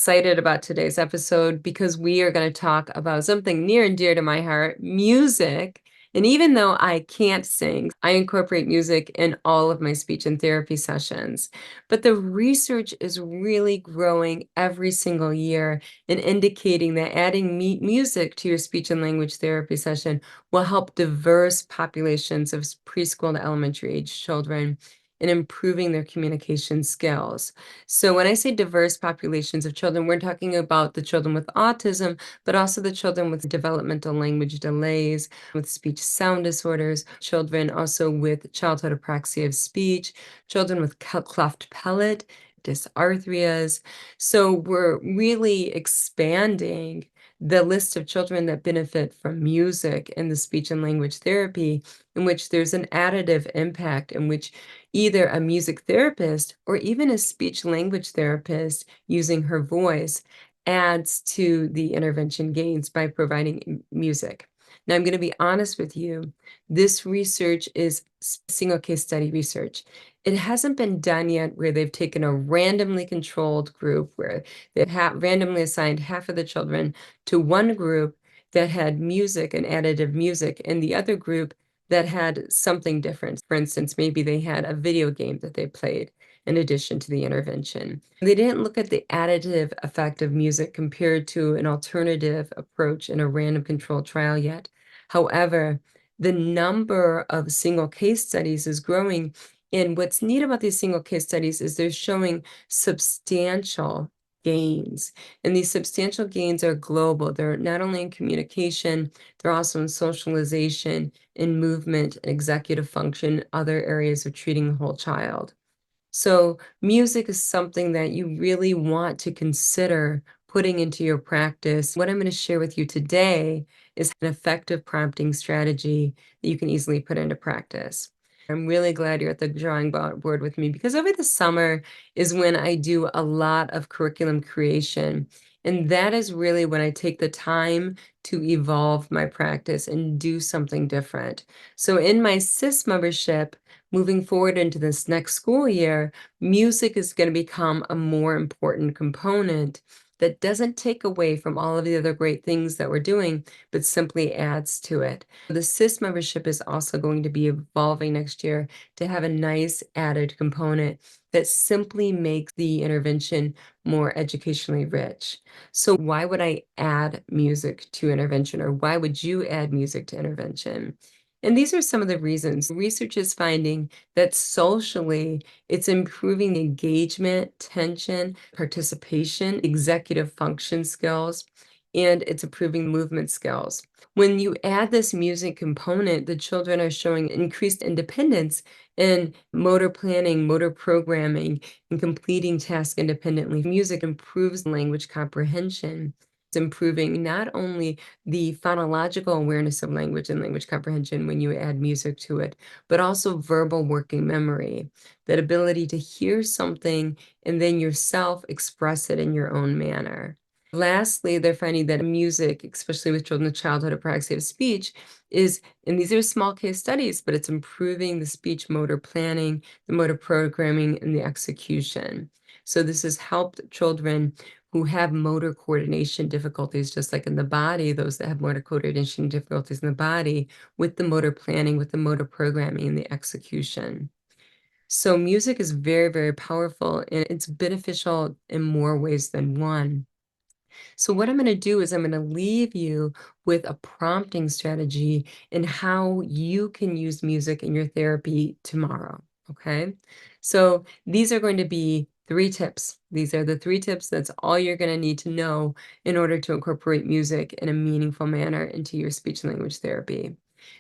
excited about today's episode because we are going to talk about something near and dear to my heart, music. And even though I can't sing, I incorporate music in all of my speech and therapy sessions. But the research is really growing every single year and indicating that adding music to your speech and language therapy session will help diverse populations of preschool to elementary age children in improving their communication skills. So when I say diverse populations of children, we're talking about the children with autism, but also the children with developmental language delays, with speech sound disorders, children also with childhood apraxia of speech, children with cleft palate, dysarthrias. So we're really expanding the list of children that benefit from music in the speech and language therapy, in which there's an additive impact, in which either a music therapist or even a speech language therapist using her voice adds to the intervention gains by providing music. Now, I'm going to be honest with you. This research is single case study research. It hasn't been done yet where they've taken a randomly controlled group where they have randomly assigned half of the children to one group that had music and additive music, and the other group that had something different. For instance, maybe they had a video game that they played in addition to the intervention. They didn't look at the additive effect of music compared to an alternative approach in a random controlled trial yet. However, the number of single case studies is growing. And what's neat about these single case studies is they're showing substantial gains. And these substantial gains are global. They're not only in communication, they're also in socialization, in movement, executive function, other areas of treating the whole child. So music is something that you really want to consider putting into your practice. What I'm going to share with you today is an effective prompting strategy that you can easily put into practice. I'm really glad you're at the drawing board with me because over the summer is when I do a lot of curriculum creation. And that is really when I take the time to evolve my practice and do something different. So in my SIS membership, moving forward into this next school year, music is going to become a more important component that doesn't take away from all of the other great things that we're doing, but simply adds to it. The SIS membership is also going to be evolving next year to have a nice added component that simply makes the intervention more educationally rich. So why would I add music to intervention, or why would you add music to intervention? And these are some of the reasons. Research is finding that socially, it's improving engagement, tension, participation, executive function skills, and it's improving movement skills. When you add this music component, the children are showing increased independence in motor planning, motor programming, and completing tasks independently. Music improves language comprehension. It's improving not only the phonological awareness of language and language comprehension when you add music to it, but also verbal working memory, that ability to hear something and then yourself express it in your own manner. Lastly, they're finding that music, especially with children with childhood apraxia of speech, and these are small case studies, but it's improving the speech motor planning, the motor programming, and the execution. So this has helped children who have motor coordination difficulties, just like in the body, those that have motor coordination difficulties in the body, with the motor planning, with the motor programming, and the execution. So music is very, very powerful, and it's beneficial in more ways than one. So what I'm going to do is I'm going to leave you with a prompting strategy in how you can use music in your therapy tomorrow. Okay. So these are going to be 3 tips. These are the 3 tips. That's all you're going to need to know in order to incorporate music in a meaningful manner into your speech and language therapy.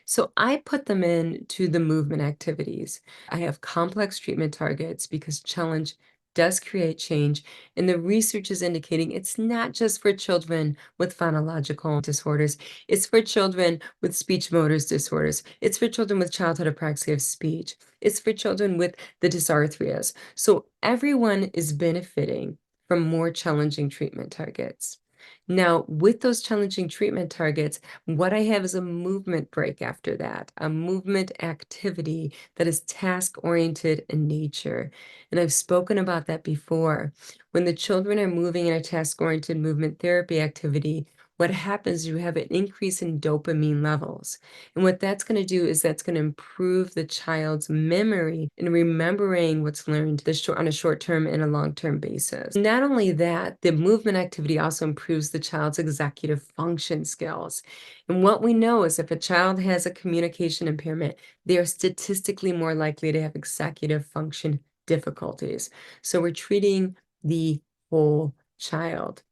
So I put them into the movement activities. I have complex treatment targets because challenge does create change, and the research is indicating it's not just for children with phonological disorders, it's for children with speech motor disorders, it's for children with childhood apraxia of speech, it's for children with the dysarthrias. So everyone is benefiting from more challenging treatment targets. Now, with those challenging treatment targets, what I have is a movement break after that, a movement activity that is task-oriented in nature. And I've spoken about that before. When the children are moving in a task-oriented movement therapy activity, what happens, you have an increase in dopamine levels. And what that's going to do is that's going to improve the child's memory in remembering what's learned on a short-term and a long-term basis. Not only that, the movement activity also improves the child's executive function skills. And what we know is if a child has a communication impairment, they are statistically more likely to have executive function difficulties. So we're treating the whole child.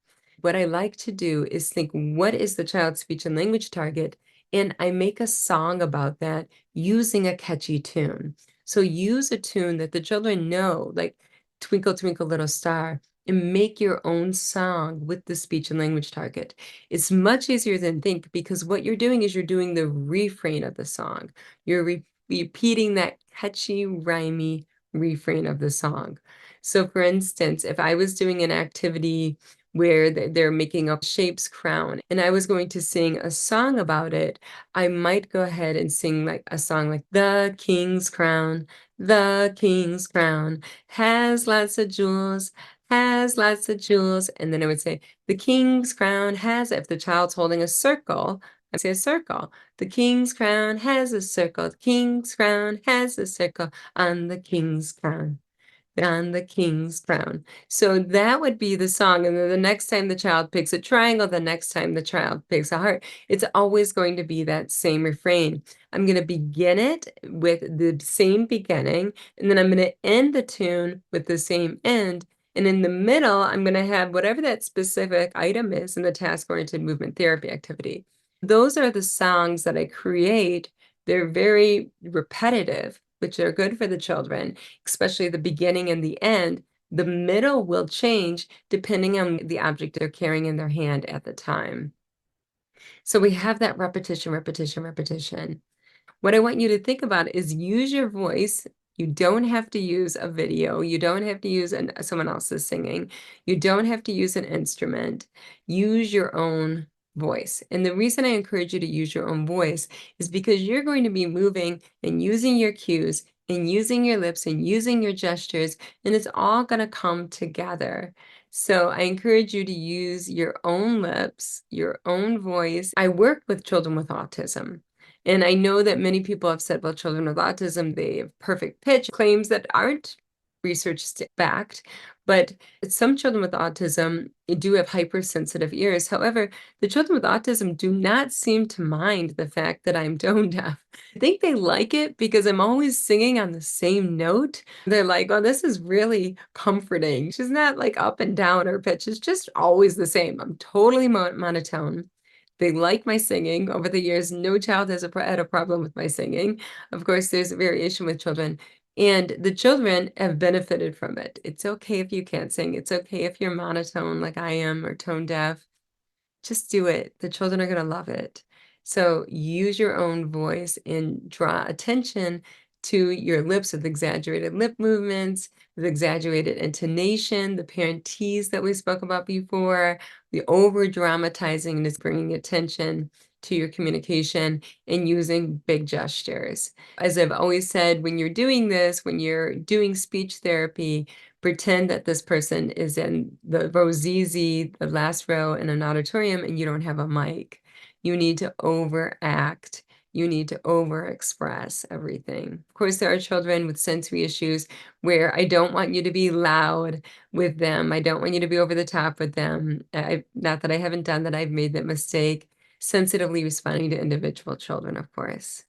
What I like to do is think, what is the child's speech and language target? And I make a song about that using a catchy tune. So use a tune that the children know, like Twinkle, Twinkle, Little Star, and make your own song with the speech and language target. It's much easier than think because what you're doing is you're doing the refrain of the song. You're repeating that catchy, rhymey refrain of the song. So for instance, if I was doing an activity where they're making a shape's crown and I was going to sing a song about it, I might go ahead and sing like a song like the king's crown has lots of jewels, has lots of jewels. And then I would say, the king's crown has, if the child's holding a circle, I say a circle. The king's crown has a circle. The king's crown has a circle on the king's crown. On the king's crown. So that would be the song. And then the next time the child picks a triangle, the next time the child picks a heart, it's always going to be that same refrain. I'm going to begin it with the same beginning, and then I'm going to end the tune with the same end. And in the middle, I'm going to have whatever that specific item is in the task-oriented movement therapy activity. Those are the songs that I create. They're very repetitive, which are good for the children, especially the beginning and the end. The middle will change depending on the object they're carrying in their hand at the time. So we have that repetition, repetition, repetition. What I want you to think about is use your voice. You don't have to use a video. You don't have to use someone else's singing. You don't have to use an instrument. Use your own voice. And the reason I encourage you to use your own voice is because you're going to be moving and using your cues and using your lips and using your gestures, and it's all going to come together. So I encourage you to use your own lips, your own voice. I work with children with autism. And I know that many people have said, well, children with autism, they have perfect pitch, claims that aren't research backed, but some children with autism do have hypersensitive ears. However, the children with autism do not seem to mind the fact that I'm tone deaf. I think they like it because I'm always singing on the same note. They're like, oh, this is really comforting. She's not like up and down her pitch. It's just always the same. I'm totally monotone. They like my singing. Over the years, no child has had a problem with my singing. Of course, there's a variation with children. And the children have benefited from it. It's okay if you can't sing. It's okay if you're monotone like I am or tone deaf. Just do it. The children are going to love it. So use your own voice and draw attention to your lips with exaggerated lip movements, with exaggerated intonation, the parentheses that we spoke about before, the over dramatizing and is bringing attention to your communication and using big gestures. As I've always said, when you're doing this, when you're doing speech therapy, pretend that this person is in the row ZZ, the last row in an auditorium, and you don't have a mic. You need to overact. You need to overexpress everything. Of course, there are children with sensory issues where I don't want you to be loud with them. I don't want you to be over the top with them. Not that I haven't done that, I've made that mistake. Sensitively responding to individual children, of course.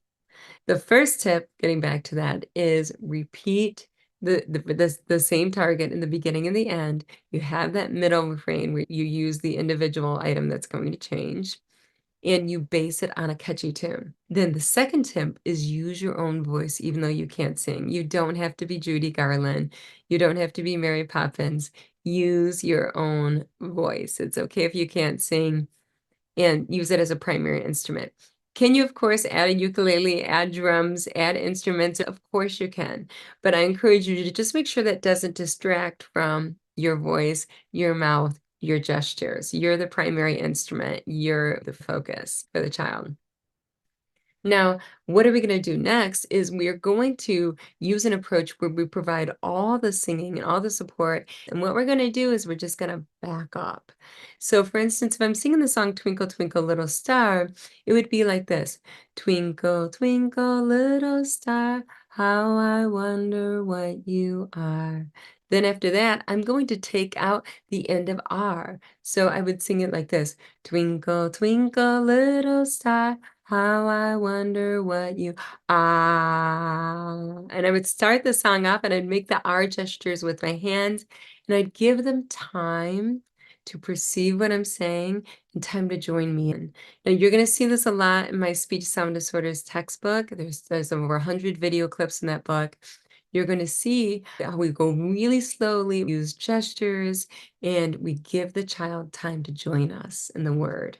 The first tip, getting back to that, is repeat the same target in the beginning and the end. You have that middle refrain where you use the individual item that's going to change, and you base it on a catchy tune. Then the second tip is use your own voice, even though you can't sing. You don't have to be Judy Garland. You don't have to be Mary Poppins. Use your own voice. It's okay if you can't sing, and use it as a primary instrument. Can you, of course, add a ukulele, add drums, add instruments? Of course you can, but I encourage you to just make sure that doesn't distract from your voice, your mouth, your gestures. You're the primary instrument. You're the focus for the child. Now, what are we going to do next is we are going to use an approach where we provide all the singing and all the support. And what we're going to do is we're just going to back up. So, for instance, if I'm singing the song Twinkle, Twinkle, Little Star, it would be like this: Twinkle, twinkle, little star, how I wonder what you are. Then after that, I'm going to take out the end of R. So I would sing it like this: Twinkle, twinkle, little star, how I wonder what you are. And I would start the song off and I'd make the R gestures with my hands and I'd give them time to perceive what I'm saying and time to join me in. Now you're going to see this a lot in my speech sound disorders textbook. There's over 100 video clips in that book. You're going to see how we go really slowly, use gestures, and we give the child time to join us in the word.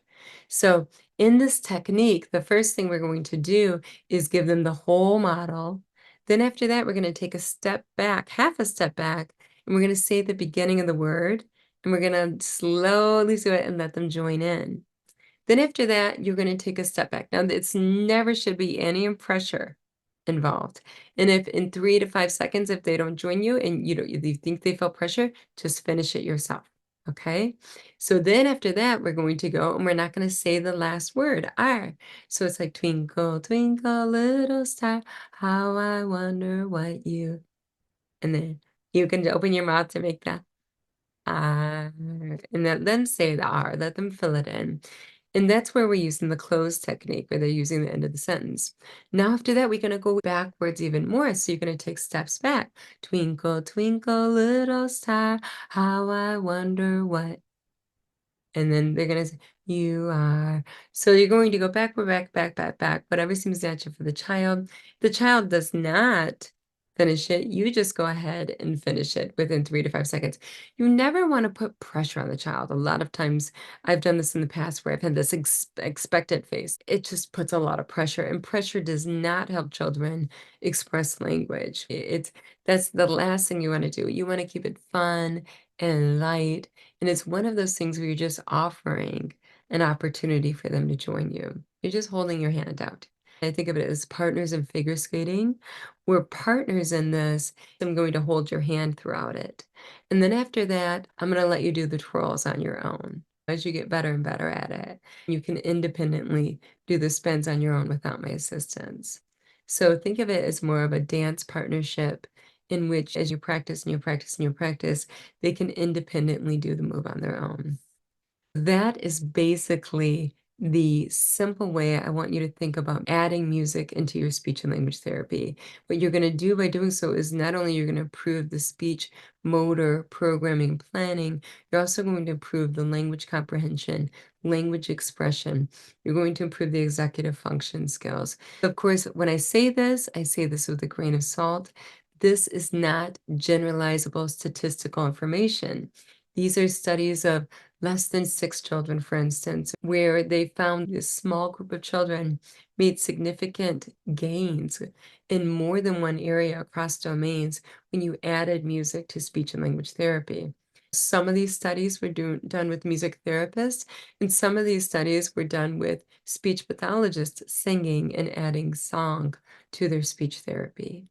So in this technique, the first thing we're going to do is give them the whole model. Then after that, we're going to take a step back, half a step back, and we're going to say the beginning of the word, and we're going to slowly do it and let them join in. Then after that, you're going to take a step back. Now, it's never should be any pressure involved. And if in 3 to 5 seconds, if they don't join you and you think they felt pressure, just finish it yourself. Okay. So then after that, we're going to go and we're not going to say the last word, R. So it's like twinkle, twinkle, little star, how I wonder what you. And then you can open your mouth to make that R. And then say the R, let them fill it in. And that's where we're using the close technique, where they're using the end of the sentence. Now, after that, we're going to go backwards even more. So you're going to take steps back. Twinkle, twinkle, little star, how I wonder what. And then they're going to say, you are. So you're going to go backward, back, whatever seems natural for the child. The child does not finish it. You just go ahead and finish it within 3 to 5 seconds. You never want to put pressure on the child. A lot of times I've done this in the past where I've had this expectant face. It just puts a lot of pressure, and pressure does not help children express language. That's the last thing you want to do. You want to keep it fun and light. And it's one of those things where you're just offering an opportunity for them to join you. You're just holding your hand out. I think of it as partners in figure skating. We're partners in this. I'm going to hold your hand throughout it. And then after that, I'm going to let you do the twirls on your own. As you get better and better at it, you can independently do the spins on your own without my assistance. So think of it as more of a dance partnership in which, as you practice and you practice and you practice, they can independently do the move on their own. That is basically the simple way I want you to think about adding music into your speech and language therapy. What you're going to do by doing so is not only you're going to improve the speech, motor, programming, and planning, you're also going to improve the language comprehension, language expression. You're going to improve the executive function skills. Of course, when I say this with a grain of salt. This is not generalizable statistical information. These are studies of less than 6 children, for instance, where they found this small group of children made significant gains in more than one area across domains when you added music to speech and language therapy. Some of these studies were done with music therapists, and some of these studies were done with speech pathologists singing and adding song to their speech therapy.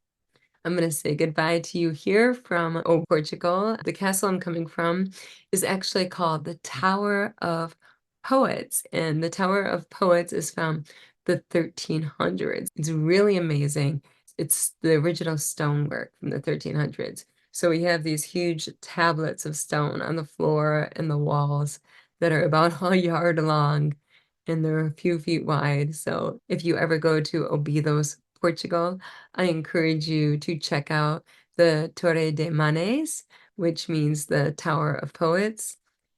I'm going to say goodbye to you here from Portugal. The castle I'm coming from is actually called the Tower of Poets, and the Tower of Poets is from the 1300s. It's really amazing. It's the original stonework from the 1300s. So we have these huge tablets of stone on the floor and the walls that are about a yard long, and they're a few feet wide. So if you ever go to Obidos, Portugal, I encourage you to check out the Torre de Manes, which means the Tower of Poets,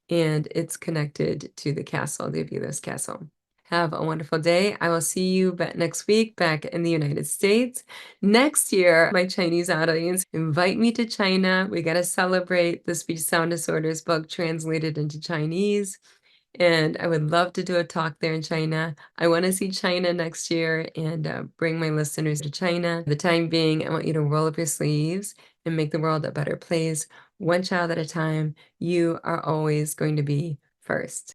and it's connected to the castle, the Aviles Castle. Have a wonderful day. I will see you back next week back in the United States. Next year, my Chinese audience, invite me to China. We got to celebrate the Speech Sound Disorders book translated into Chinese. And I would love to do a talk there in China. I want to see China next year and bring my listeners to China. For the time being, I want you to roll up your sleeves and make the world a better place, one child at a time. You are always going to be first.